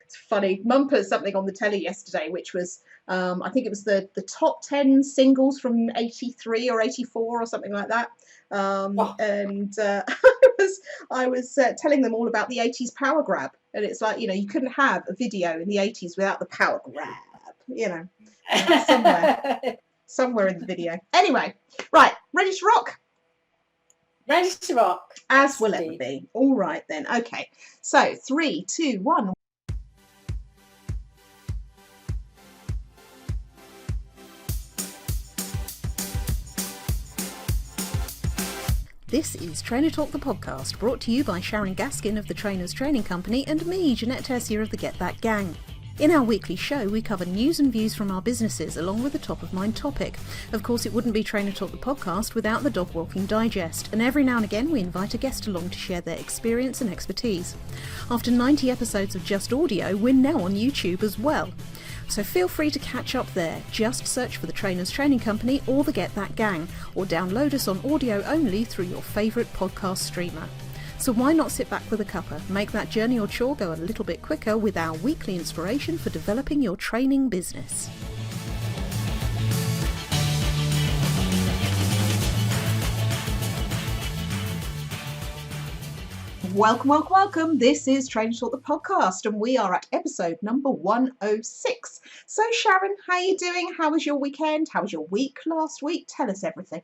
It's funny. Mum put something on the telly yesterday, which was, I think it was the top 10 singles from 83 or 84 or something like that. And I was telling them all about the 80s power grab. And it's like, you couldn't have a video in the 80s without the power grab, somewhere in the video. Anyway, right, ready to rock? Ready to rock. As will ever be. All right then. Okay. So 3, 2, 1. This is Trainer Talk, the podcast, brought to you by Sharon Gaskin of the Trainers Training Company and me, Jeanette Tessier of the Get That Gang. In our weekly show, we cover news and views from our businesses along with a top-of-mind topic. Of course, it wouldn't be Trainer Talk the podcast without the Dog Walking Digest, and every now and again we invite a guest along to share their experience and expertise. After 90 episodes of just audio, we're now on YouTube as well. So feel free to catch up there. Just search for the Trainers Training Company or the Get That Gang, or download us on audio only through your favourite podcast streamer. So why not sit back with a cuppa, make that journey or chore go a little bit quicker with our weekly inspiration for developing your training business. Welcome, welcome, welcome. This is Trainer Talk, the podcast, and we are at episode number 106. So Sharon, how are you doing? How was your weekend? How was your week last week? Tell us everything.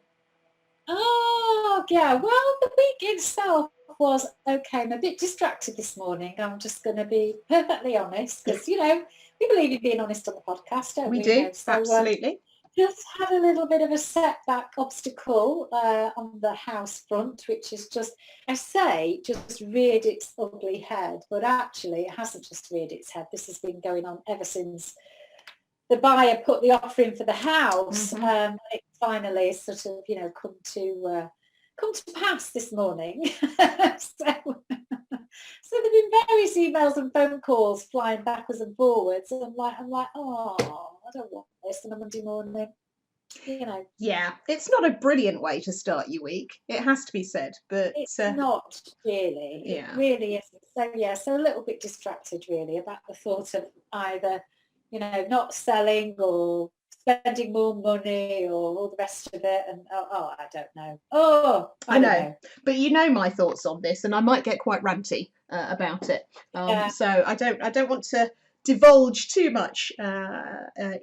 Oh, yeah. Well, the week itself was okay. I'm a bit distracted this morning. I'm just going to be perfectly honest because, we believe in being honest on the podcast, don't we? We do, so, absolutely. Just had a little bit of a setback obstacle on the house front, which is just reared its ugly head. But actually, it hasn't just reared its head. This has been going on ever since the buyer put the offer in for the house. It finally sort of, come to pass this morning. So there've been various emails and phone calls flying backwards and forwards, and I'm like, oh, I don't want this on a Monday morning. Yeah, it's not a brilliant way to start your week. It has to be said, but it's not really. Yeah. It really isn't. So a little bit distracted really about the thought of either, not selling or spending more money or all the rest of it, and I don't know. I know. But my thoughts on this, and I might get quite ranty about it. So I don't want to divulge too much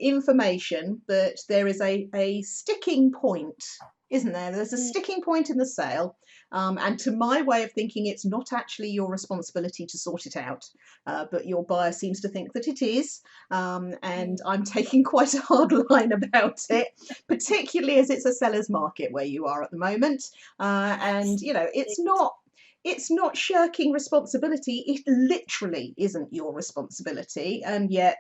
information, but there is a sticking point, isn't there? There's a sticking point in the sale. And to my way of thinking, it's not actually your responsibility to sort it out, but your buyer seems to think that it is. And I'm taking quite a hard line about it, particularly as it's a seller's market where you are at the moment. And, it's not shirking responsibility. It literally isn't your responsibility. And yet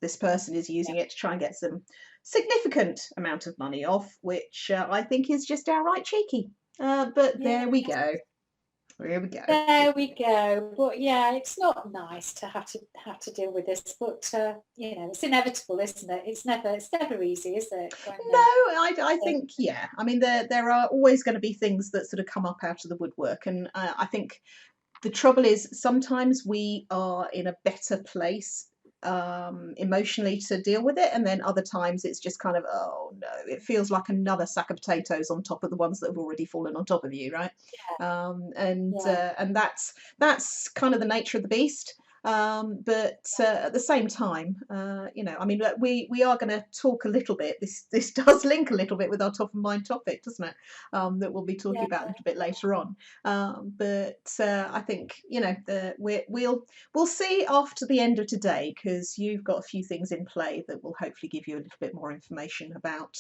this person is using it to try and get some significant amount of money off, which I think is just outright cheeky. But there we go. There we go. But yeah, it's not nice to have to deal with this. But it's inevitable, isn't it? It's never easy, is it? No, I think I mean, there are always going to be things that sort of come up out of the woodwork, and I think the trouble is sometimes we are in a better place emotionally to deal with it, and then other times it's just kind of, oh no, it feels like another sack of potatoes on top of the ones that have already fallen on top of you, right? And that's kind of the nature of the beast. But at the same time, I mean, we are going to talk a little bit. This does link a little bit with our top of mind topic, doesn't it? That we'll be talking about a little bit later on. But I think we'll see after the end of today, because you've got a few things in play that will hopefully give you a little bit more information about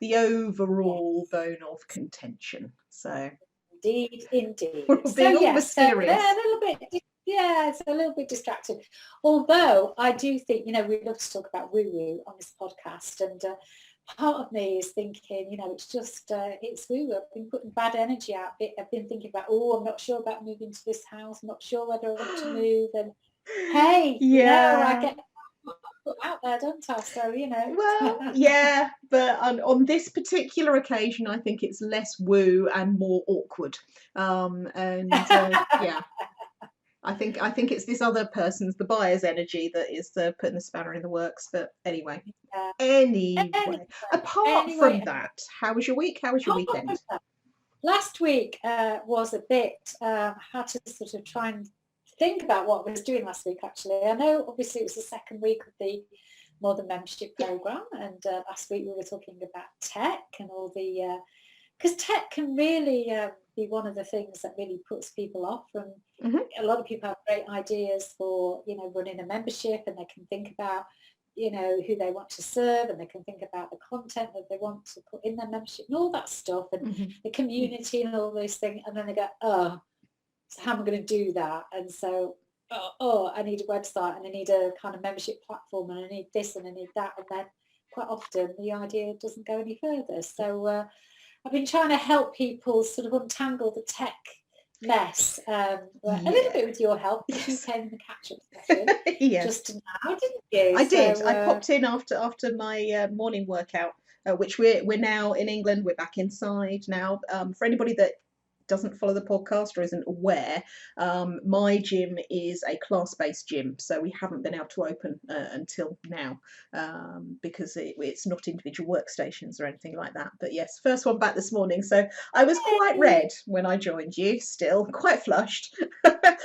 the overall bone of contention. So indeed, we're being all mysterious. So a little bit. Yeah, it's a little bit distracted. Although I do think, we love to talk about woo-woo on this podcast, and part of me is thinking, it's just, it's woo-woo. I've been putting bad energy out. I've been thinking about, I'm not sure about moving to this house. I'm not sure whether I want to move. And hey, I get put out there, don't I? So, Well, yeah, but on this particular occasion, I think it's less woo and more awkward. Yeah. I think it's this other person's, the buyer's energy, that is putting the spanner in the works. But anyway, Yeah. anyway, Anyway, apart from anyway, that, how was your week? How was your apart from weekend? that, last week was a bit, had to sort of try and think about what I was doing last week, actually. I know, obviously, it was the second week of the Modern Membership Yeah. Programme, and last week we were talking about tech and all the, because tech can really be one of the things that really puts people off. And Hmm. a lot of people have great ideas for, running a membership, and they can think about, who they want to serve, and they can think about the content that they want to put in their membership and all that stuff, and Hmm. the community and all those things. And then they go, oh, so how am I going to do that? And so, I need a website, and I need a kind of membership platform, and I need this and I need that. And then quite often the idea doesn't go any further. So I've been trying to help people sort of untangle the tech mess, a little Yeah. bit with your help, because you Yes. came in the catch-up session Yes. just now, didn't you? I did. I So popped in after my morning workout, which we're now in England. We're back inside now. For anybody that doesn't follow the podcast or isn't aware, my gym is a class-based gym, so we haven't been able to open until now, because it's not individual workstations or anything like that. But yes, first one back this morning, so I was quite yay! red when I joined you. Still quite flushed.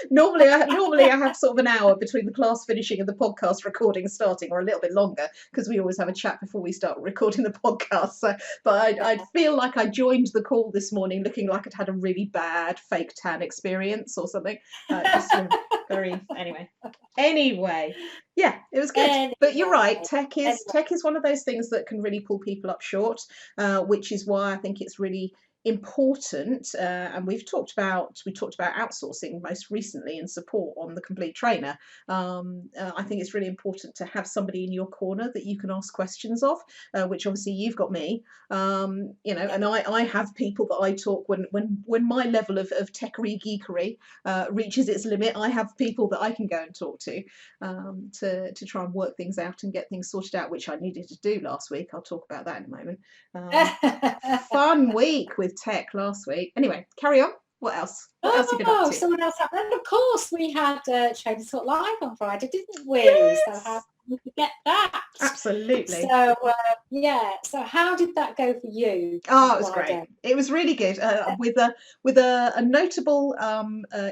Normally I have sort of an hour between the class finishing and the podcast recording starting, or a little bit longer, because we always have a chat before we start recording the podcast. So, but I feel like I joined the call this morning looking like I'd had a really bad fake tan experience or something. Just very anyway. Yeah, it was good. But you're right, Anyway, tech is one of those things that can really pull people up short, which is why I think it's really important, and we talked about outsourcing most recently in support on the Complete Trainer. I think it's really important to have somebody in your corner that you can ask questions of, which obviously you've got me, yeah, and I have people that I talk when my level of techery geekery reaches its limit. I have people that I can go and talk to try and work things out and get things sorted out, which I needed to do last week. I'll talk about that in a moment. Fun week with tech last week. Anyway, carry on. What else? What else have you been up oh, to? someone else happened. And of course, we had Train Talk Live on Friday, didn't we? So how Yes, can we forget that? absolutely. So yeah. So how did that go for you Oh, on it was great. Friday? It was really good. With a notable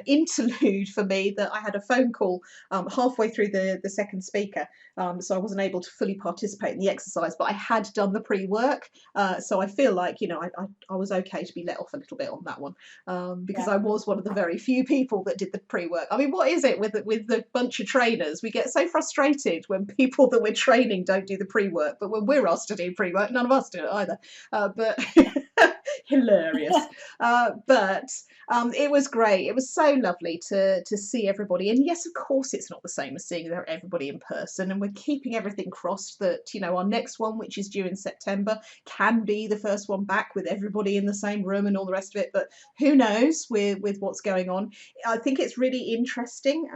interlude for me, that I had a phone call halfway through the second speaker, so I wasn't able to fully participate in the exercise, but I had done the pre-work, so I feel like I was okay to be let off a little bit on that one, because Yeah. I was one of the very few people that did the pre-work. I mean, what is it with the bunch of trainers? We get so frustrated when people that we're training don't do the pre-work, but when we're asked to do pre-work, none of us do it either. But hilarious. But it was great. It was so lovely to see everybody. And yes, of course, it's not the same as seeing everybody in person. And we're keeping everything crossed that our next one, which is due in September, can be the first one back with everybody in the same room and all the rest of it. But who knows with what's going on? I think it's really interesting,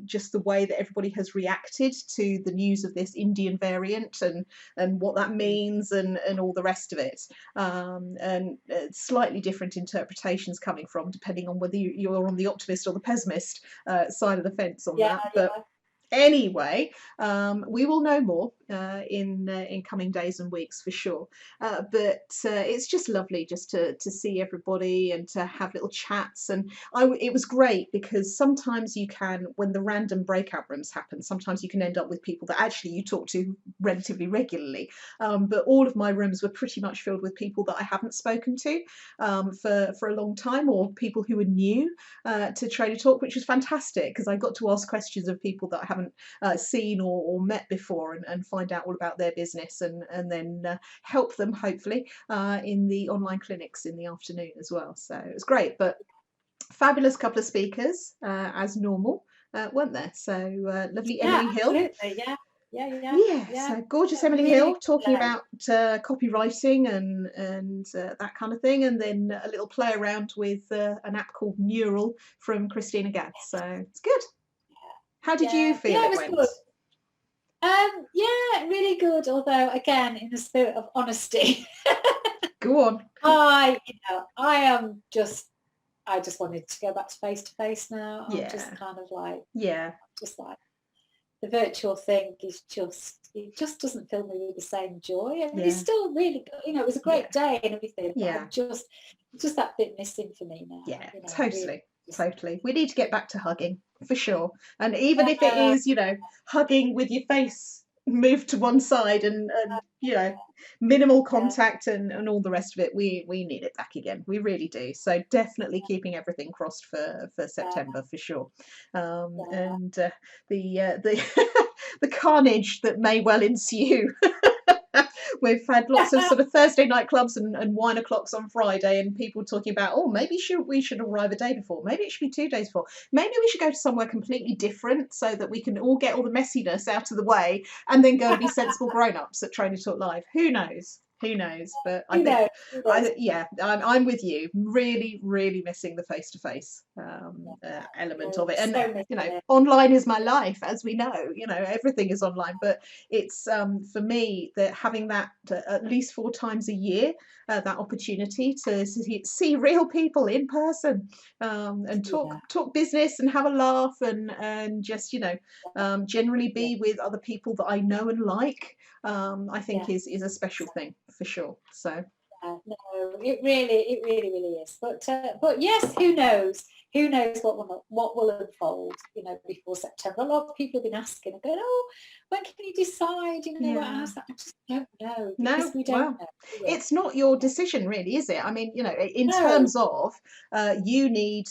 just the way that everybody has reacted to the news of this Indian variant, and what that means, and all the rest of it, and slightly different interpretations coming from, depending on whether you're on the optimist or the pessimist side of the fence on Yeah, that. yeah. But anyway, we will know more in coming days and weeks for sure. But it's just lovely just to see everybody and to have little chats. And it was great, because sometimes you can, when the random breakout rooms happen, sometimes you can end up with people that actually you talk to relatively regularly. But all of my rooms were pretty much filled with people that I haven't spoken to for a long time, or people who were new to Trader Talk, which was fantastic, because I got to ask questions of people that I haven't seen or met before, and find out all about their business, and then help them hopefully in the online clinics in the afternoon as well. So it was great. But fabulous couple of speakers as normal, weren't there? So lovely Yeah, Emily Hill. absolutely. Yeah. Yeah, yeah, Yeah, yeah. so gorgeous Emily Really Hill good talking day. about copywriting and that kind of thing, and then a little play around with an app called Mural from Christina Gadd. So it's good. How did you Yeah, feel yeah, it it was went? good. Yeah, really good. Although, again, in the spirit of honesty, Go on. I am just I just wanted to go back to face now. I'm just Yeah. kind of like, Yeah. just like the virtual thing is just, it just doesn't fill me with the same joy. I mean, it's Yeah. still really, it was a Yeah. great day and everything, but Yeah. it's just that bit missing for me now. Yeah. Really Totally. just, Totally. We need to get back to hugging for sure. And even if it is, hugging with your face moved to one side and minimal yeah, contact and all the rest of it, we need it back again. We really do. So definitely keeping everything crossed for yeah, September for sure. yeah. And the the carnage that may well ensue. We've had lots of sort of Thursday night clubs and wine o'clocks on Friday, and people talking about, oh, maybe we should arrive a day before. Maybe it should be 2 days before. Maybe we should go to somewhere completely different so that we can all get all the messiness out of the way and then go and be sensible grown-ups at Train to Talk Live. Who knows? Who knows? But I Who think, knows? Who knows? I'm with you. Really, really missing the face-to-face element of it. And, So missing it. online is my life, as we know. Everything is online. But it's, for me, that having that at least 4 times a year, that opportunity to see real people in person, and Yeah, talk business and have a laugh and just, generally yeah, be with other people that I know and like, I think yeah. is a special thing for sure. So No, it really, really is. But yes, who knows? Who knows what will unfold? Before September. A lot of people have been asking, and going, "Oh, when can you decide? What yeah. else?" I just don't know because No, we don't well, know. Do we? it's not your decision, really, is it? I mean, in No, terms of, you need,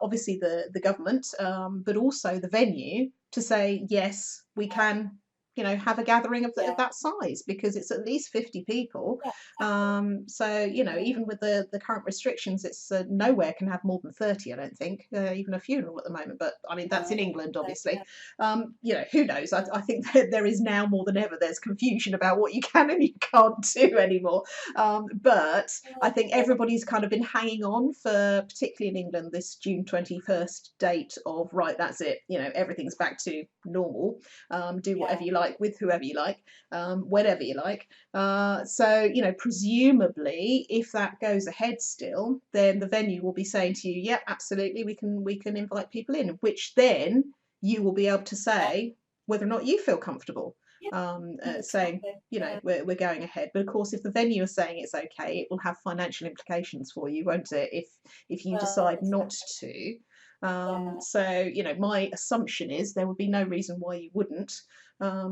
obviously the government, but also the venue to say yes, we can, have a gathering of yeah, that size, because it's at least 50 people. yeah, So yeah, even with the current restrictions, it's, nowhere can have more than 30. I don't think, even a funeral at the moment. But I mean, that's in England, obviously. Who knows? I think that there is now more than ever. There's confusion about what you can and you can't do anymore. But I think everybody's kind of been hanging on for, particularly in England, this June 21st date of, right, that's it. Everything's back to normal. Do whatever yeah, you like with whoever you like, whenever you like. So presumably, if that goes ahead still, then the venue will be saying to you, yeah, absolutely, we can invite people in, which then you will be able to say whether or not you feel comfortable, yeah, saying, exactly. Yeah, we're going ahead. But of course, if the venue is saying it's okay, it will have financial implications for you, won't it? If you well, decide not exactly. to. Yeah, So my assumption is there would be no reason why you wouldn't,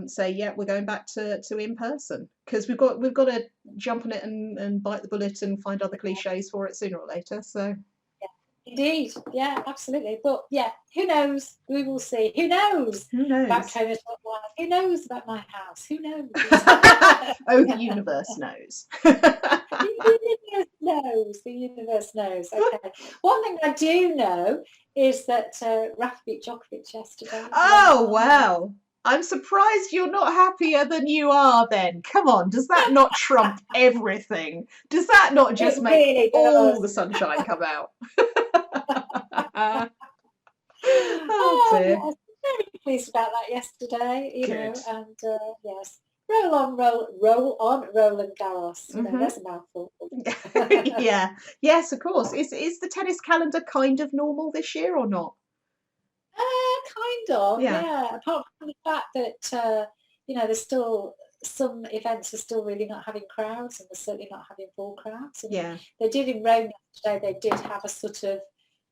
say, yeah, we're going back to in person, because we've got to jump on it and bite the bullet and find other cliches for it sooner or later. So yeah. Indeed, yeah, absolutely. But yeah, who knows? We will see. Who knows who about knows? Trainers Life? Who knows about my house? Who knows? Oh, the universe knows. The universe knows. The universe knows. Okay. One thing I do know is that Raf beat Djokovic yesterday. Oh, wow. I'm surprised you're not happier than you are then. Come on, does that not trump everything? Does that not just It make really all does. the sunshine come out? Oh Oh dear. yes, very pleased about that yesterday. Good. And yes, roll on, Roland Garros. Hmm. There's a mouthful. Yeah. Yes, of course. Is the tennis calendar kind of normal this year or not? Kind of, Yeah. yeah. Apart from the fact that there's still some events are still really not having crowds, and they're certainly not having full crowds. I mean, Yeah. they did in Rome yesterday. They did have a sort of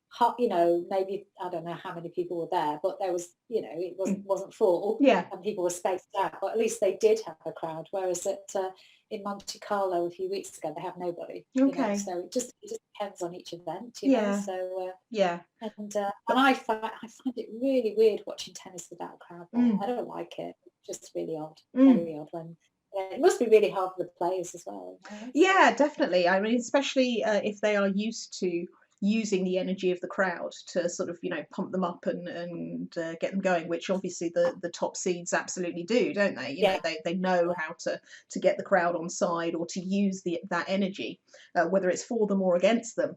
hot, maybe I don't know how many people were there, but there was, it Mm. wasn't full, Yeah. and people were spaced out. But at least they did have a crowd. Whereas in Monte Carlo a few weeks ago, they have nobody. Okay. So it just depends on each event. Yeah. So. Yeah. And I find it really weird watching tennis without a crowd there. Mm. I don't like it. It's just really odd, Mm. very odd. When it must be really hard for the players as well. Yeah, definitely. I mean, especially, if they are used to using the energy of the crowd to sort of, pump them up and get them going, which obviously the top seeds absolutely do, don't they? Yeah, They know how to get the crowd on side, or to use that energy, whether it's for them or against them.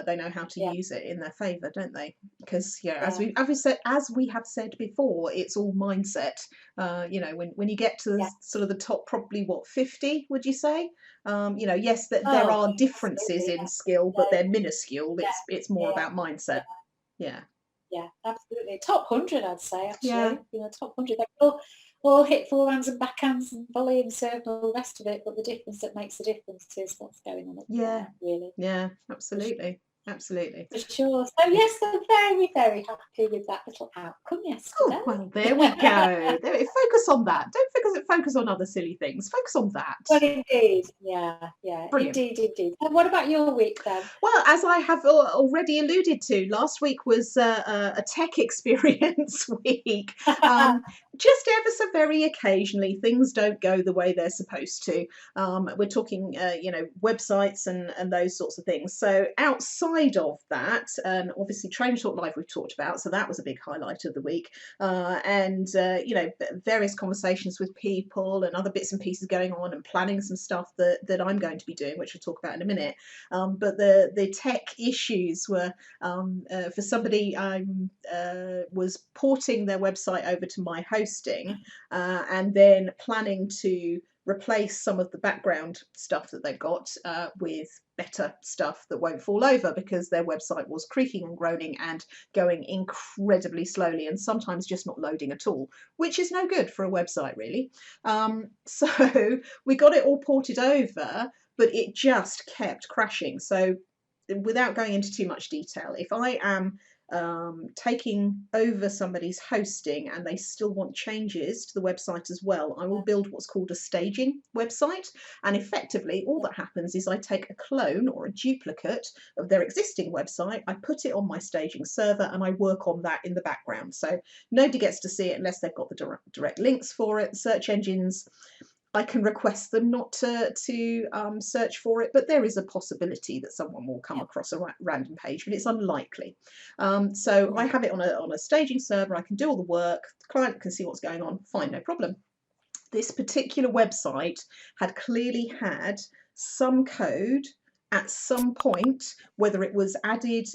They know how to yeah, use it in their favour, don't they? Because as yeah, we have said before, it's all mindset. When you get to yeah, sort of the top, probably what, 50, would you say? Yes, that there Oh, are differences absolutely. in skill, but they're minuscule. Yeah, It's more yeah, about mindset. Yeah. yeah, absolutely. Top 100, I'd say, Yeah. actually. Top 100. They all hit forehands and backhands and volley and serve and all the rest of it, but the difference that makes the difference is what's going on up Yeah. there, really. Yeah. Absolutely. For sure. So yes, I'm very, very happy with that little outcome yesterday. Oh, well, there we go. Focus on that. Don't focus on other silly things. Focus on that. Well, indeed. Yeah, yeah. Brilliant. Indeed. And what about your week then? Well, as I have already alluded to, last week was a tech experience week. Just ever so very occasionally, things don't go the way they're supposed to. We're talking, websites and those sorts of things. So outside of that, and obviously Trainer Talk Live we've talked about, so that was a big highlight of the week. Various conversations with people and other bits and pieces going on, and planning some stuff that I'm going to be doing, which we'll talk about in a minute. But the tech issues were for somebody was porting their website over to my hosting and then planning to replace some of the background stuff that they've got with better stuff that won't fall over, because their website was creaking and groaning and going incredibly slowly and sometimes just not loading at all, which is no good for a website, really. So we got it all ported over, but it just kept crashing. So without going into too much detail, if I am taking over somebody's hosting and they still want changes to the website as well, I will build what's called a staging website. And effectively, all that happens is I take a clone or a duplicate of their existing website, I put it on my staging server, and I work on that in the background. So nobody gets to see it unless they've got the direct links for it. Search engines, I can request them not to search for it, but there is a possibility that someone will come across a random page, but it's unlikely. So I have it on a staging server. I can do all the work. The client can see what's going on. Fine, no problem. This particular website had clearly had some code at some point, whether it was added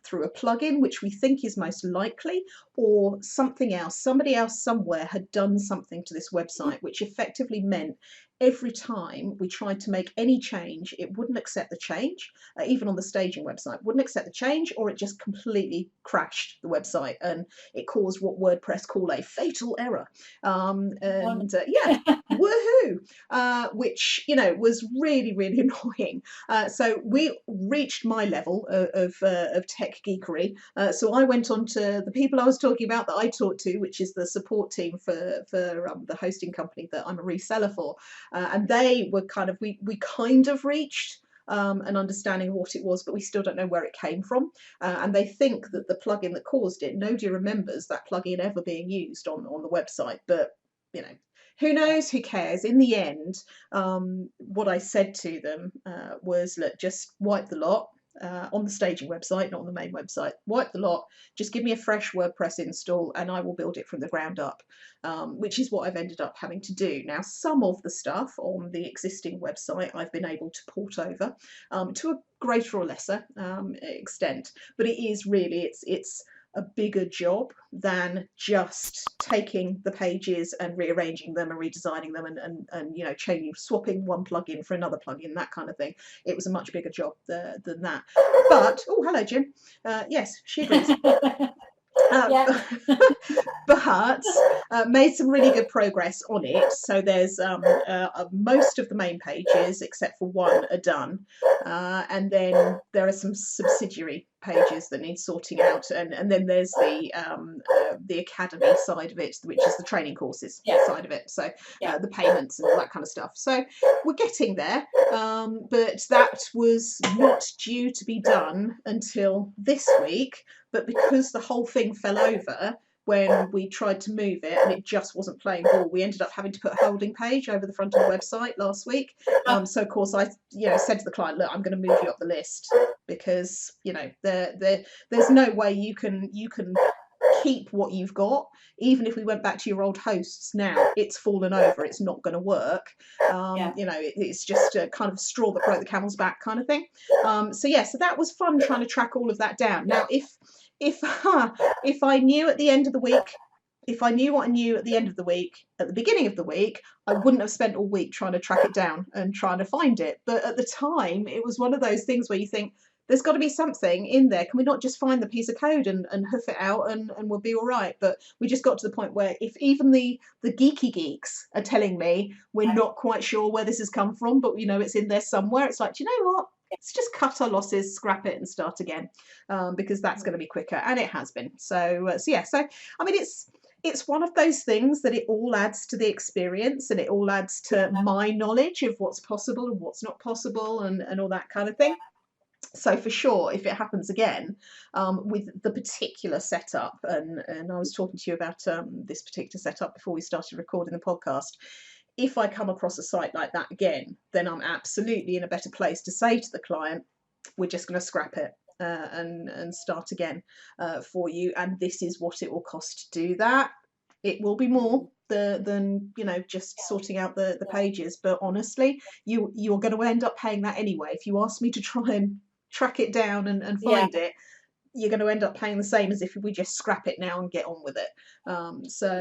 through a plugin, which we think is most likely, or something else. Somebody else somewhere had done something to this website, which effectively meant every time we tried to make any change, it wouldn't accept the change. Even on the staging website, wouldn't accept the change, or it just completely crashed the website, and it caused what WordPress call a fatal error. Woohoo! Which was really, really annoying. So we reached my level of tech geekery. So I went on to the people I was talking about that I talked to, which is the support team for the hosting company that I'm a reseller for, and they were we kind of reached an understanding of what it was, but we still don't know where it came from. And they think that the plugin that caused it, nobody remembers that plugin ever being used on the website. But who knows? Who cares? In the end, what I said to them was, look, just wipe the lot. On the staging website, not on the main website. Wipe the lot, just give me a fresh WordPress install and I will build it from the ground up, which is what I've ended up having to do. Now, some of the stuff on the existing website I've been able to port over to a greater or lesser extent, but it is really, it's a bigger job than just taking the pages and rearranging them and redesigning them and changing, swapping one plugin for another plugin, that kind of thing. It was a much bigger job than that. But oh, hello, Jim. Yes, she agrees. But made some really good progress on it. So there's most of the main pages, except for one, are done, and then there are some subsidiary pages that need sorting out, and then there's the academy side of it, which is the training courses side of it. So the payments and all that kind of stuff. So we're getting there, but that was not due to be done until this week. But because the whole thing fell over when we tried to move it and it just wasn't playing ball, we ended up having to put a holding page over the front of the website last week. So of course I said to the client, look, I'm going to move you up the list, because there's no way you can keep what you've got. Even if we went back to your old hosts now, it's fallen over, it's not going to work. It's just a kind of straw that broke the camel's back kind of thing. So that was fun trying to track all of that down. Now if I knew at the end of the week if I knew what I knew at the end of the week, at the beginning of the week, I wouldn't have spent all week trying to track it down and trying to find it. But at the time, it was one of those things where you think, there's got to be something in there. Can we not just find the piece of code and hoof it out and we'll be all right? But we just got to the point where if even the geeky geeks are telling me we're not quite sure where this has come from, but it's in there somewhere, it's like, do you know what? Let's just cut our losses, scrap it, and start again, because that's going to be quicker, and it has been. So yeah. So I mean, it's one of those things that it all adds to the experience, and it all adds to my knowledge of what's possible and what's not possible, and all that kind of thing. So for sure, if it happens again, with the particular setup, and I was talking to you about this particular setup before we started recording the podcast. If I come across a site like that again, then I'm absolutely in a better place to say to the client, we're just going to scrap it and start again for you. And this is what it will cost to do that. It will be more than just sorting out the pages. But honestly, you're going to end up paying that anyway. If you ask me to try and track it down and find it, you're going to end up paying the same as if we just scrap it now and get on with it. So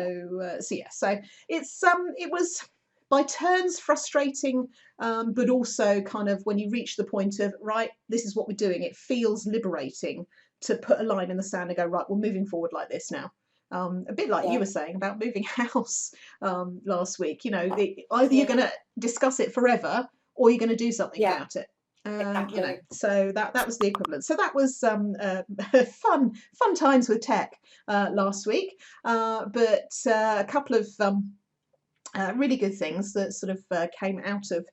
it was by turns frustrating, but also kind of when you reach the point of, right, this is what we're doing, it feels liberating to put a line in the sand and go, right, we're moving forward like this now. A bit like you were saying about moving house last week. Either you're going to discuss it forever or you're going to do something about it. Exactly. So that was the equivalent. So that was fun times with tech last week, but a couple of really good things that sort of came out of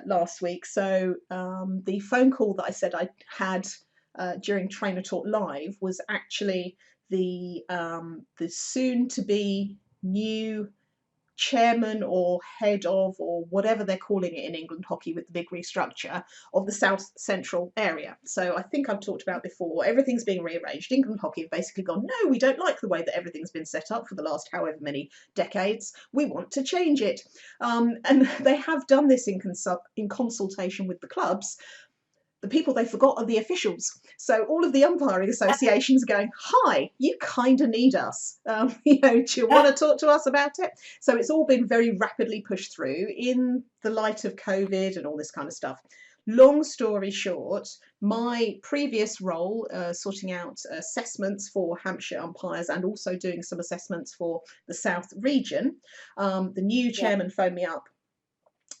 last week. So the phone call that I said I had during Trainer Talk Live was actually the soon to be new chairman or head of, or whatever they're calling it in England hockey with the big restructure of the South Central area. So I think I've talked about before, everything's being rearranged. England hockey have basically gone, no, we don't like the way that everything's been set up for the last however many decades. We want to change it. And they have done this in consultation with the clubs. The people they forgot are the officials. So all of the umpiring associations are going, hi, you kind of need us. Do you want to talk to us about it? So it's all been very rapidly pushed through in the light of COVID and all this kind of stuff. Long story short, my previous role, sorting out assessments for Hampshire umpires and also doing some assessments for the South region, the new chairman phoned me up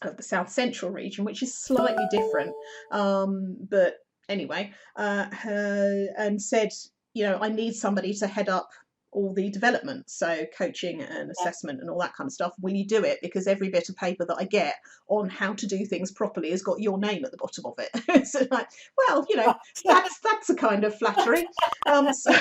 of the South Central region, which is slightly different, but anyway, and said, I need somebody to head up all the development, so coaching and assessment and all that kind of stuff. Will you do it? Because every bit of paper that I get on how to do things properly has got your name at the bottom of it. So like, well, that's a kind of flattery. So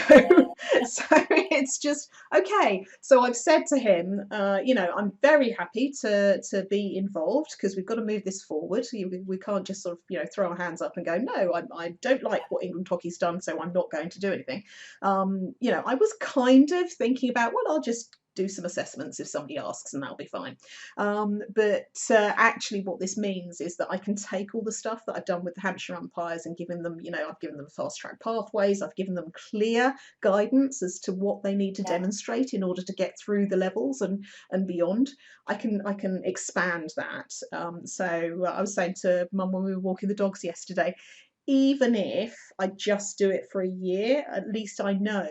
it's just okay. So I've said to him, I'm very happy to be involved because we've got to move this forward. We can't just sort of throw our hands up and go, no, I don't like what England hockey's done, so I'm not going to do anything. I was kind of thinking about, well, I'll just do some assessments if somebody asks and that'll be fine. But actually what this means is that I can take all the stuff that I've done with the Hampshire umpires and given them, I've given them fast track pathways, I've given them clear guidance as to what they need to demonstrate in order to get through the levels and beyond. I can expand that. So I was saying to Mum when we were walking the dogs yesterday, even if I just do it for a year, at least I know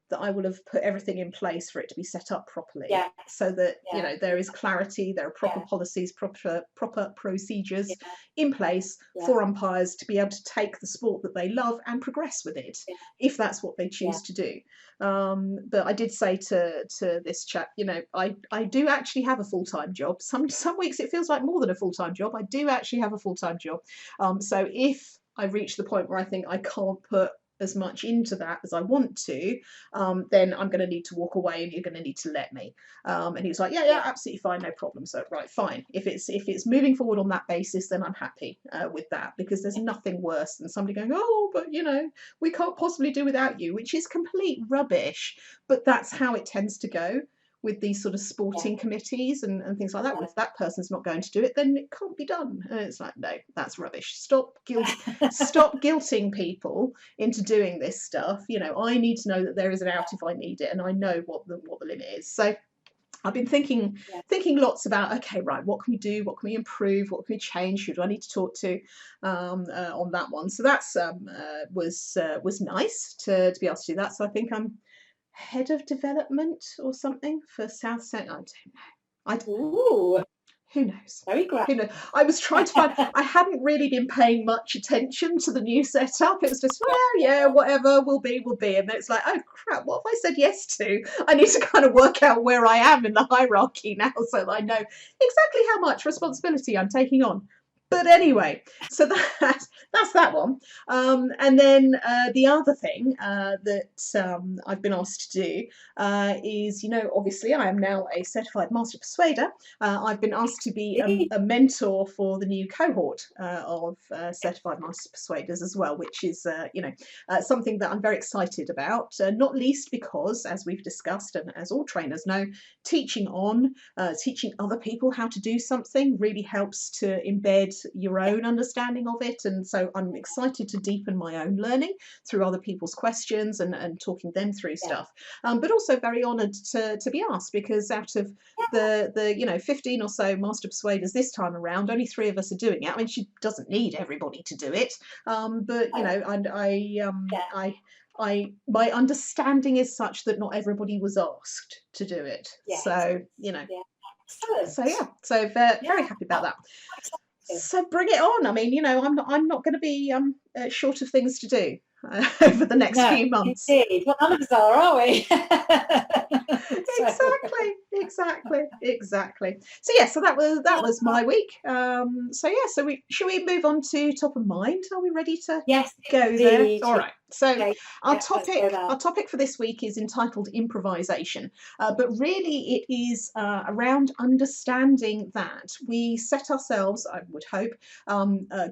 that I will have put everything in place for it to be set up properly, so that there is clarity, there are proper policies, proper procedures in place for umpires to be able to take the sport that they love and progress with it, if that's what they choose to do. But I did say to this chap, I do actually have a full-time job. Some weeks it feels like more than a full-time job. I do actually have a full-time job. So if I reach the point where I think I can't put as much into that as I want to, then I'm going to need to walk away and you're going to need to let me. And he was like, yeah, absolutely fine, no problem. So right, fine. If it's moving forward on that basis, then I'm happy with that, because there's nothing worse than somebody going, oh, but we can't possibly do without you, which is complete rubbish. But that's how it tends to go with these sort of sporting committees and things like that. Well, if that person's not going to do it, then it can't be done. And it's like, no, that's rubbish. Stop guilting people into doing this stuff. You know, I need to know that there is an out if I need it, and I know what the limit is. So I've been thinking lots about, okay, right, what can we do? What can we improve? What can we change? Who do I need to talk to on that one? So that's was nice to be able to do that. So I think I'm head of development or something for South Centre. I don't know. Ooh, Who knows? very great. Who knows? I was trying to find. I hadn't really been paying much attention to the new setup. It was just, well, yeah, whatever will be, will be. And then it's like, oh crap, what have I said yes to? I need to kind of work out where I am in the hierarchy now, so that I know exactly how much responsibility I'm taking on. But anyway, so that's that one. And then the other thing that I've been asked to do is, you know, obviously I am now a certified master persuader. I've been asked to be a mentor for the new cohort of certified master persuaders as well, which is, you know, something that I'm very excited about, not least because, as we've discussed and as all trainers know, teaching other people how to do something really helps to embed your own understanding of it. And so I'm excited to deepen my own learning through other people's questions and talking them through stuff. But also very honoured to be asked, because out of the you know 15 or so master persuaders this time around, only 3 of us are doing it. I mean, she doesn't need everybody to do it, but you know, my understanding is such that not everybody was asked to do it. So you know, so very happy about that. So bring it on. I mean, you know, I'm not going to be short of things to do over the next few months. Indeed. Well, none of us are we? Exactly. So yeah, so that was my week. So should we move on to top of mind? Are we ready to go there? All right. So our topic for this week is entitled improvisation, but really it is around understanding that we set ourselves, I would hope,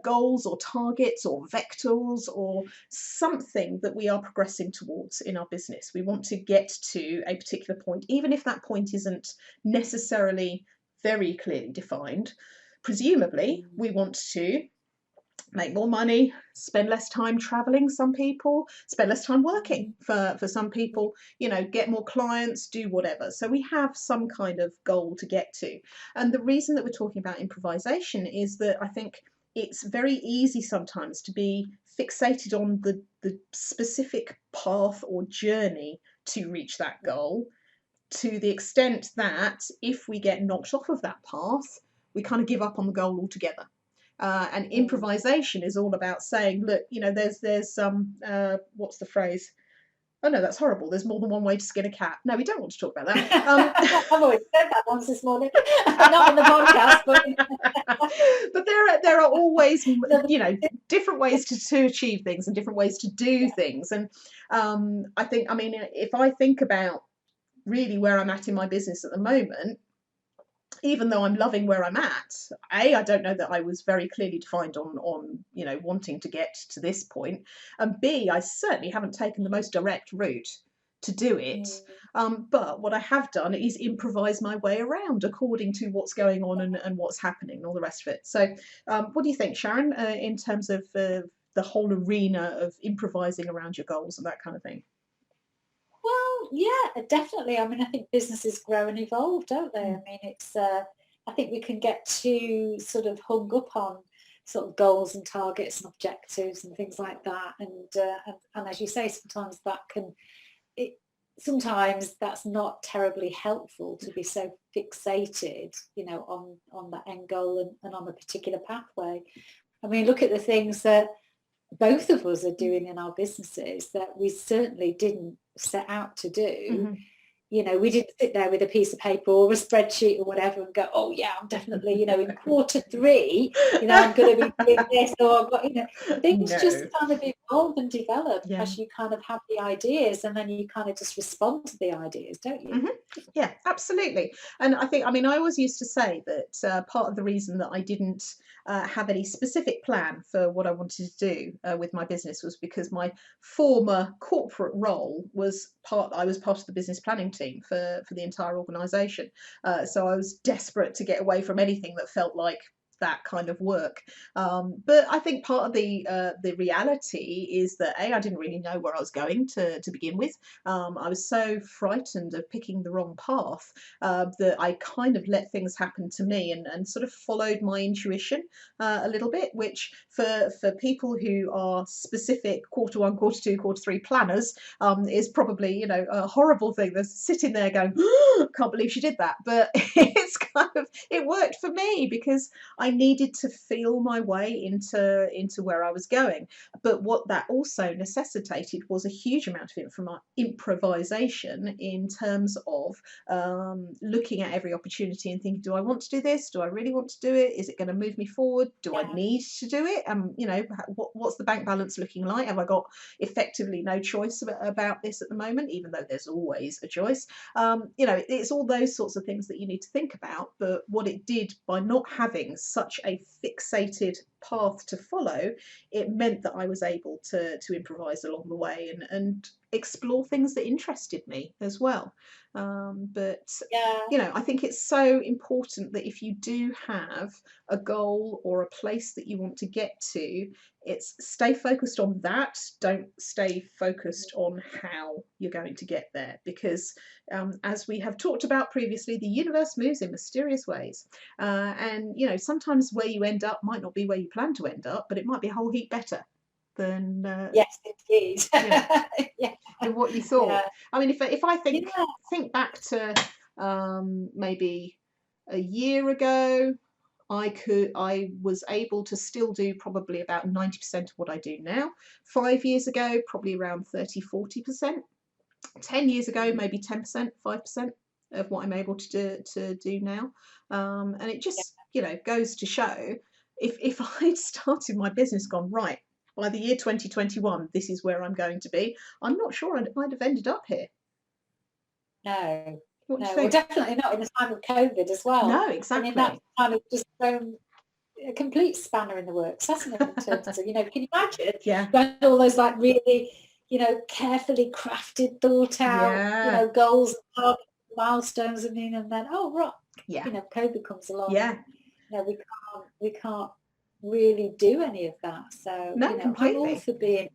goals or targets or vectors or something that we are progressing towards in our business. We want to get to a particular point, even if that point isn't necessarily very clearly defined. Presumably, we want to make more money, spend less time traveling, some people spend less time working, for some people, you know, get more clients, do whatever. So we have some kind of goal to get to. And the reason that we're talking about improvisation is that I think it's very easy sometimes to be fixated on the specific path or journey to reach that goal, to the extent that if we get knocked off of that path, we kind of give up on the goal altogether. And improvisation is all about saying, look, you know, there's what's the phrase? Oh no, that's horrible. There's more than one way to skin a cat. No, we don't want to talk about that. I've always said that once this morning, not on the podcast, but there are always, you know, different ways to achieve things and different ways to do things. And I think, I mean, if I think about really where I'm at in my business at the moment, even though I'm loving where I'm at, I don't know that I was very clearly defined on you know, wanting to get to this point, and B, I certainly haven't taken the most direct route to do it. But what I have done is improvise my way around according to what's going on and what's happening and all the rest of it. So what do you think, Sharon, in terms of the whole arena of improvising around your goals and that kind of thing? Well, yeah, definitely. I mean, I think businesses grow and evolve, don't they? I mean, it's. I think we can get too sort of hung up on sort of goals and targets and objectives and things like that. And as you say, sometimes sometimes that's not terribly helpful to be so fixated, you know, on that end goal and on a particular pathway. I mean, look at the things that both of us are doing in our businesses that we certainly didn't set out to do. You know, we didn't sit there with a piece of paper or a spreadsheet or whatever and go, oh yeah, I'm definitely, you know, in Q3, you know, I'm going to be doing this, or, you know, things just kind of evolve and develop as you kind of have the ideas, and then you kind of just respond to the ideas, don't you? Yeah, absolutely. And I think, I mean, I always used to say that part of the reason that I didn't have any specific plan for what I wanted to do with my business was because my former corporate role was I was part of the business planning team for the entire organisation. So I was desperate to get away from anything that felt like that kind of work. But I think part of the reality is that I didn't really know where I was going to begin with. I was so frightened of picking the wrong path that I kind of let things happen to me and sort of followed my intuition a little bit, which for people who are specific quarter one, quarter two, quarter three planners is probably, you know, a horrible thing. They're sitting there going, oh, can't believe she did that. But it's kind of, it worked for me because I needed to feel my way into where I was going. But what that also necessitated was a huge amount of improvisation in terms of looking at every opportunity and thinking, do I want to do this? Do I really want to do it? Is it going to move me forward? Do I need to do it? You know, what's the bank balance looking like? Have I got effectively no choice about this at the moment, even though there's always a choice? You know, it's all those sorts of things that you need to think about. But what it did by not having such a fixated path to follow, it meant that I was able to improvise along the way and explore things that interested me as well. But you know, I think it's so important that if you do have a goal or a place that you want to get to, it's stay focused on that. Don't stay focused on how you're going to get there, because as we have talked about previously, the universe moves in mysterious ways, and you know, sometimes where you end up might not be where you plan to end up, but it might be a whole heap better than yes, indeed. You know, yeah, than what you thought. Yeah. I mean, if I think back to maybe a year ago, I was able to still do probably about 90% of what I do now. 5 years ago, probably around 30-40%. 10 years ago, maybe 10%, 5% of what I'm able to do now. And it just, you know, goes to show, if I'd started my business, gone, right, by the year 2021, this is where I'm going to be, I'm not sure I'd have ended up here. No. What do you Well, think? definitely not in the time of COVID as well. No, exactly. I mean, that's kind of just thrown a complete spanner in the works, hasn't it? In terms of, you know, can you imagine? Yeah. When all those like really, you know, carefully crafted, thought out, you know, goals, milestones, and then oh right, you know, COVID comes along. Yeah. You know, we can't really do any of that. So no, you know, completely. I'm all for being,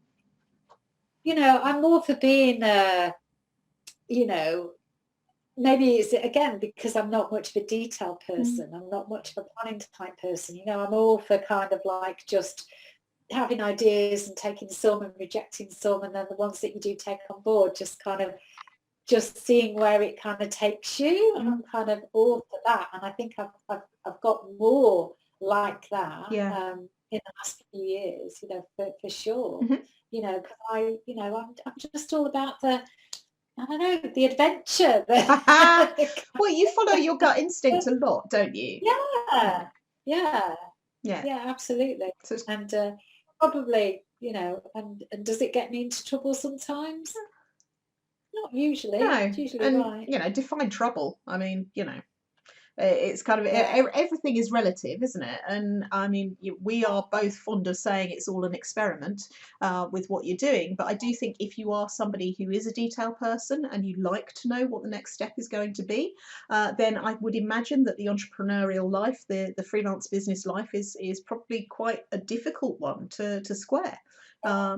you know, I'm more for being you know, maybe it's again because I'm not much of a detail person. I'm not much of a planning type person. You know, I'm all for kind of like just having ideas and taking some and rejecting some, and then the ones that you do take on board, just kind of just seeing where it kind of takes you. And I'm kind of all for that. And I think I've got more like that in the last few years. You know, for sure. You know, because I'm just all about the, I don't know, the adventure. Well, you follow your gut instinct a lot, don't you? Yeah, absolutely. And probably, you know, and does it get me into trouble sometimes? Not usually. No, it's usually and right. you know, define trouble. I mean, you know, it's kind of everything is relative, isn't it? And I mean, we are both fond of saying it's all an experiment with what you're doing, but I do think if you are somebody who is a detail person and you like to know what the next step is going to be, then I would imagine that the entrepreneurial life, the freelance business life is probably quite a difficult one to square.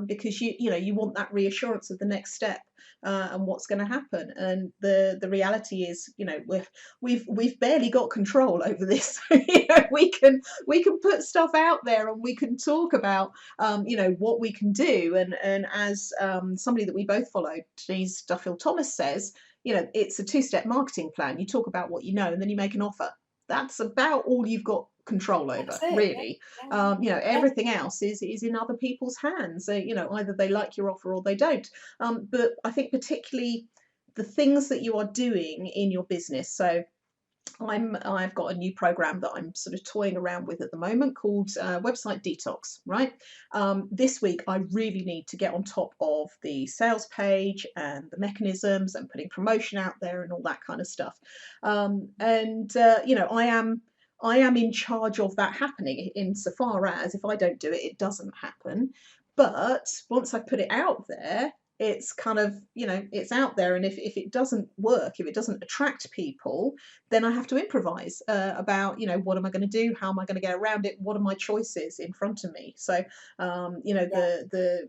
Because you know, you want that reassurance of the next step and what's going to happen, and the reality is, you know, we've barely got control over this. You know, we can put stuff out there and we can talk about you know, what we can do, and as somebody that we both follow, Denise Duffield Thomas, says, you know, it's a two-step marketing plan. You talk about what you know and then you make an offer. That's about all you've got control over, really. You know, everything else is in other people's hands. You know, either they like your offer or they don't. But I think particularly the things that you are doing in your business, so I've got a new program that I'm sort of toying around with at the moment called Website Detox, right? This week, I really need to get on top of the sales page and the mechanisms and putting promotion out there and all that kind of stuff. I am in charge of that happening insofar as if I don't do it, it doesn't happen. But once I put it out there, it's kind of, it's out there. And if it doesn't work, if it doesn't attract people, then I have to improvise about, what am I going to do? How am I going to get around it? What are my choices in front of me? So, the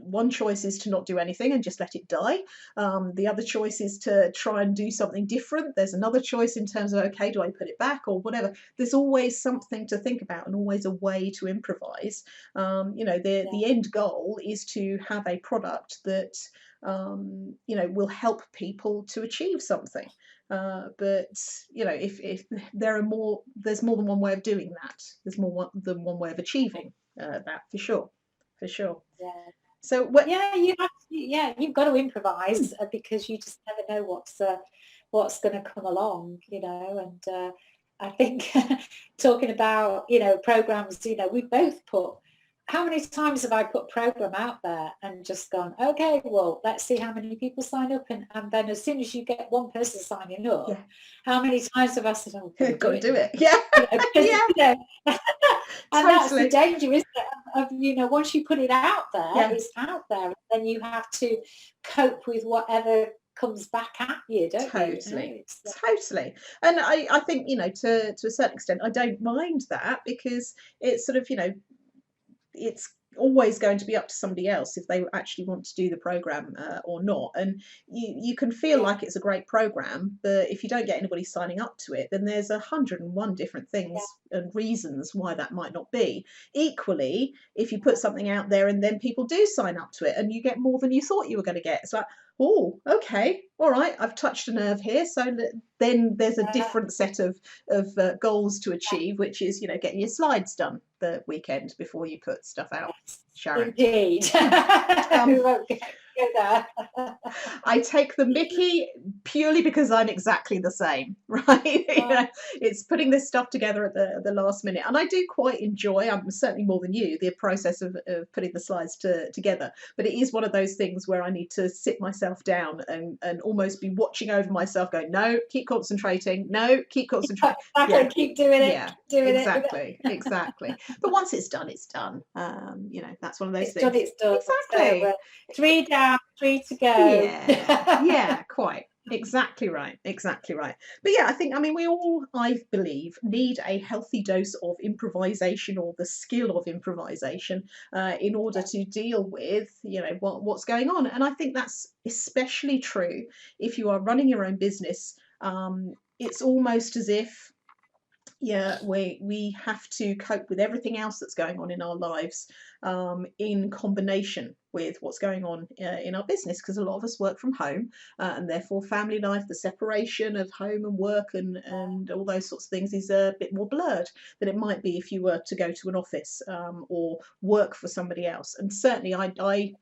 one choice is to not do anything and just let it die. The other choice is to try and do something different. There's another choice in terms of, okay, do I put it back or whatever? There's always something to think about and always a way to improvise. The end goal is to have a product that, will help people to achieve something. But if there's more than one way of doing that. There's more than one way of achieving that, for sure. Yeah. So you've got to improvise because you just never know what's going to come along, and I think talking about, programs, we both put, how many times have I put program out there and just gone, okay, well, let's see how many people sign up. And then as soon as you get one person signing up, how many times have I said, oh, got to do it. Yeah. And that's the danger, isn't it? Of, once you put it out there, it's out there. And then you have to cope with whatever comes back at you, don't you? Totally. And I think, to a certain extent, I don't mind that because it's sort of, it's always going to be up to somebody else if they actually want to do the program or not. And you can feel like it's a great program, but if you don't get anybody signing up to it, then there's 101 different things and reasons why that might not be. Equally, if you put something out there and then people do sign up to it and you get more than you thought you were going to get, it's like, oh, okay, all right, I've touched a nerve here. So then there's a different set of goals to achieve, which is, getting your slides done the weekend before you put stuff out. Sharon. Indeed. I take the mickey purely because I'm exactly the same, right? It's putting this stuff together at the last minute, and I do quite enjoy, I'm certainly more than you, the process of putting the slides together. But it is one of those things where I need to sit myself down and almost be watching over myself, going, no, keep concentrating, no, keep concentrating. Keep doing it. Yeah, exactly. But once it's done, it's done. That's one of those things. It's done. Exactly. So, 3 down, 3 to go. Yeah, quite. Exactly right. But yeah, we all, I believe, need a healthy dose of improvisation or the skill of improvisation in order to deal with, what's going on. And I think that's especially true if you are running your own business. It's almost as if we have to cope with everything else that's going on in our lives in combination with what's going on in our business, because a lot of us work from home and therefore family life, the separation of home and work and all those sorts of things is a bit more blurred than it might be if you were to go to an office or work for somebody else. And certainly I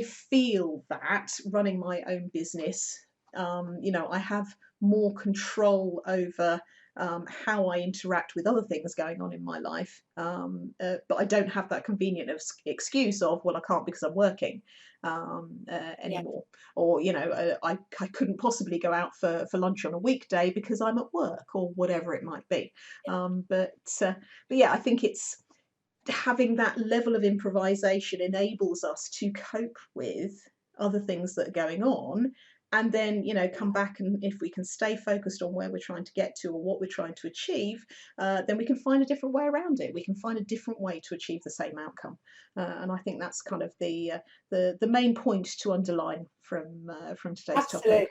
feel that running my own business, I have more control over how I interact with other things going on in my life. But I don't have that convenient excuse of, well, I can't because I'm working anymore. Or, I couldn't possibly go out for lunch on a weekday because I'm at work or whatever it might be. But yeah, I think it's having that level of improvisation enables us to cope with other things that are going on, and then come back, and if we can stay focused on where we're trying to get to or what we're trying to achieve, then we can find a different way around it. We can find a different way to achieve the same outcome, and I think that's kind of the main point to underline from today's topic.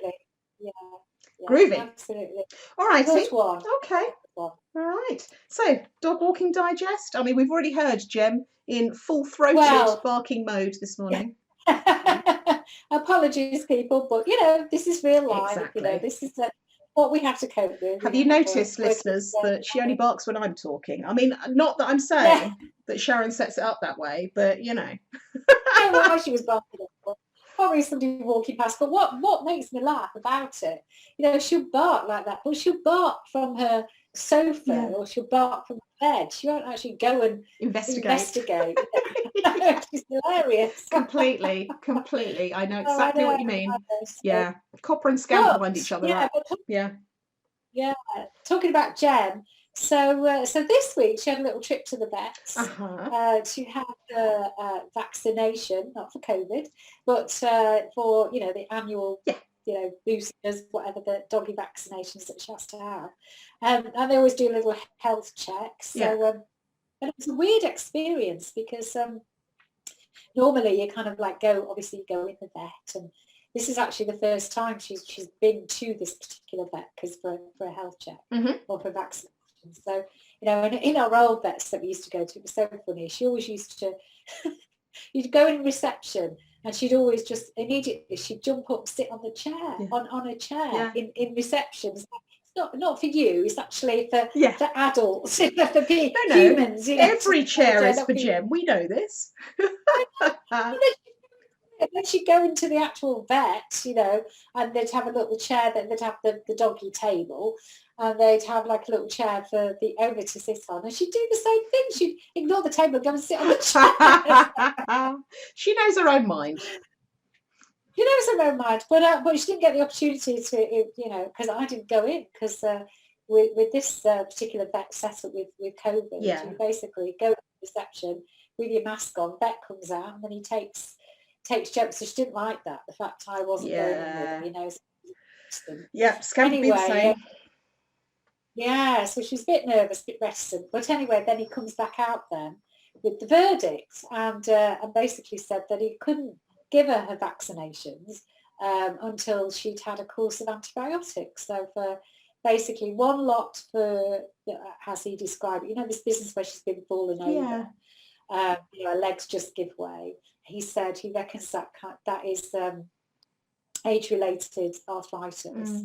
Yeah, groovy. Absolutely. All right. Good one. Okay. All right. So, dog walking digest. We've already heard Jem in full-throated barking mode this morning. Apologies, people, but this is real life. Exactly. This is what we have to cope with. Have you noticed, listeners, that she only barks when I'm talking? Not that I'm saying that Sharon sets it up that way, but I don't know why she was barking. probably somebody walking past. But what makes me laugh about it, she'll bark like that, but she'll bark from her sofa or she'll bark from the bed. She won't actually go and investigate. Yeah. She's hilarious. Completely. I know exactly what you mean. Yeah. Copper and Scamp wind each other up. Yeah. Yeah. Talking about Jem. So this week she had a little trip to the vets to have a vaccination, not for COVID, but for the annual boosters, whatever the doggy vaccinations that she has to have, and they always do a little health check. So and it was a weird experience because normally you kind of like go in the vet, and this is actually the first time she's been to this particular vet because for a health check or for vaccination. So, in our old vets that we used to go to, it was so funny. She always used to, you'd go in reception and she'd always just immediately, she'd jump up, sit on the chair, on a chair in reception. It's not for you, it's actually for adults, for humans. Every chair is for Jem. We know this. And then she'd go into the actual vet, and they'd have a little chair, they'd have the doggy table, and they'd have like a little chair for the owner to sit on, and she'd do the same thing. She'd ignore the table and go and sit on the chair. She knows her own mind. She knows her own mind, but she didn't get the opportunity to, because I didn't go in, because with this particular vet setup with COVID, you basically go to reception with your mask on, vet comes out, and then he takes jokes. So she didn't like that, the fact I wasn't going with her, Yeah, anyway, so she's a bit nervous, a bit reticent. But anyway, then he comes back out then with the verdict and basically said that he couldn't give her vaccinations until she'd had a course of antibiotics. So for basically one lot for, as he described it, this business where she's been falling over, her legs just give way. He said he reckons that is age-related arthritis.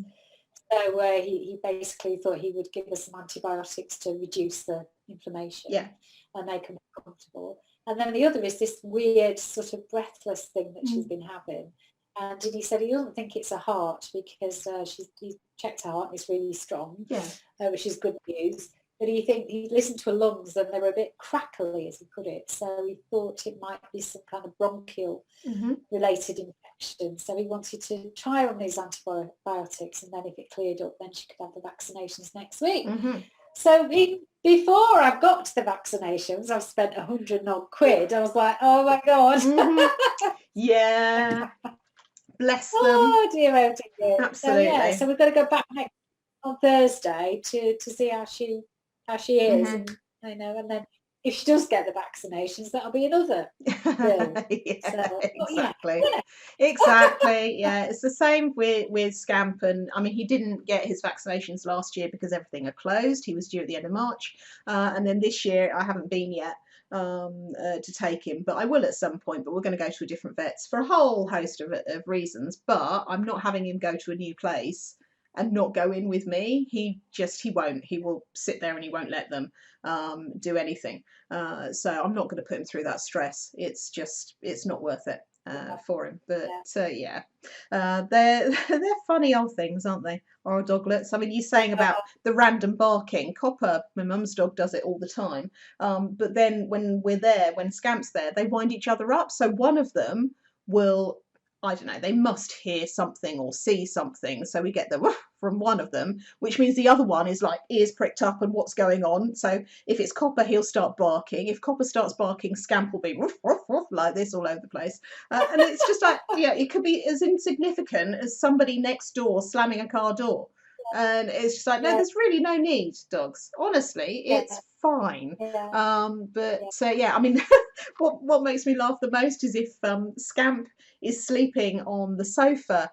So he basically thought he would give her some antibiotics to reduce the inflammation and make her more comfortable. And then the other is this weird sort of breathless thing that she's been having. And he said he doesn't think it's a heart because he checked her heart and it's really strong, which is good news. But he listened to her lungs and they were a bit crackly, as he put it. So he thought it might be some kind of bronchial related infection. So he wanted to try on these antibiotics, and then if it cleared up, then she could have the vaccinations next week. So before I've got to the vaccinations, I've spent 100 odd quid. I was like, oh my God. Yeah. Bless them. Oh dear, oh dear. Absolutely. So we've got to go back on Thursday to see how she is, and and then if she does get the vaccinations, that'll be another bill. Exactly. Yeah, it's the same with Scamp, and I mean he didn't get his vaccinations last year because everything had closed. He was due at the end of March, and then this year I haven't been yet to take him, but I will at some point. But we're going to go to a different vets for a whole host of reasons. But I'm not having him go to a new place and not go in with me. He won't. He will sit there and he won't let them do anything. So I'm not going to put him through that stress. It's not worth it for him. But they're funny old things, aren't they? Our doglets. I mean, you're saying about the random barking. Copper, my mum's dog, does it all the time. But then when we're there, when Scamp's there, they wind each other up. So one of them will, I don't know, they must hear something or see something. So we get the woof from one of them, which means the other one is like ears pricked up and what's going on. So if it's Copper, he'll start barking. If Copper starts barking, Scamp will be woof, woof, woof, like this all over the place. And it's just like, it could be as insignificant as somebody next door slamming a car door. And it's just like, no, there's really no need, dogs. Honestly, it's fine. I mean, what makes me laugh the most is if Scamp is sleeping on the sofa.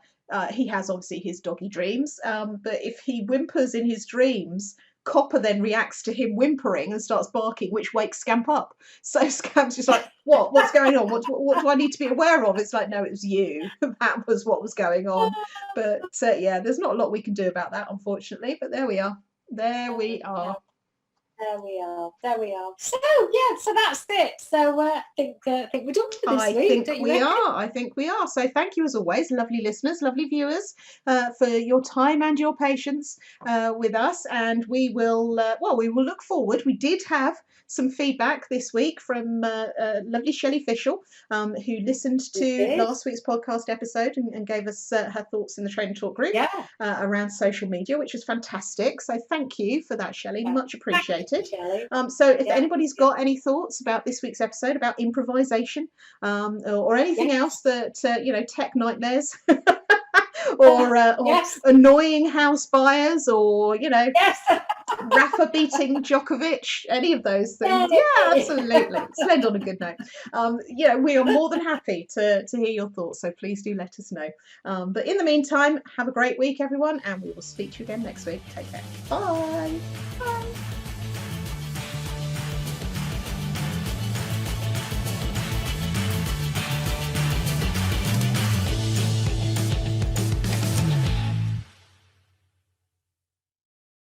He has obviously his doggy dreams, but if he whimpers in his dreams, Copper then reacts to him whimpering and starts barking, which wakes Scamp up. So Scamp's just like, what's going on? What do I need to be aware of? It's like, no, it was you. That was what was going on. But there's not a lot we can do about that, unfortunately. But there we are. There we are. There we are. So yeah, so that's it. So I think we're done for this week. Don't you reckon? I think we are. So thank you as always, lovely listeners, lovely viewers, for your time and your patience with us. And we will we will look forward. We did have some feedback this week from lovely Shelley Fishel, who listened to last week's podcast episode and gave us her thoughts in the Train and Talk group around social media, which was fantastic. So thank you for that, Shelley. Much appreciated. So if anybody's got any thoughts about this week's episode, about improvisation, or anything else that tech nightmares or annoying house buyers, or Rafa beating Djokovic, any of those things, absolutely. Let's end on a good note. We are more than happy to hear your thoughts, so please do let us know. But in the meantime, have a great week, everyone, and we will speak to you again next week. Take care. Bye. Bye.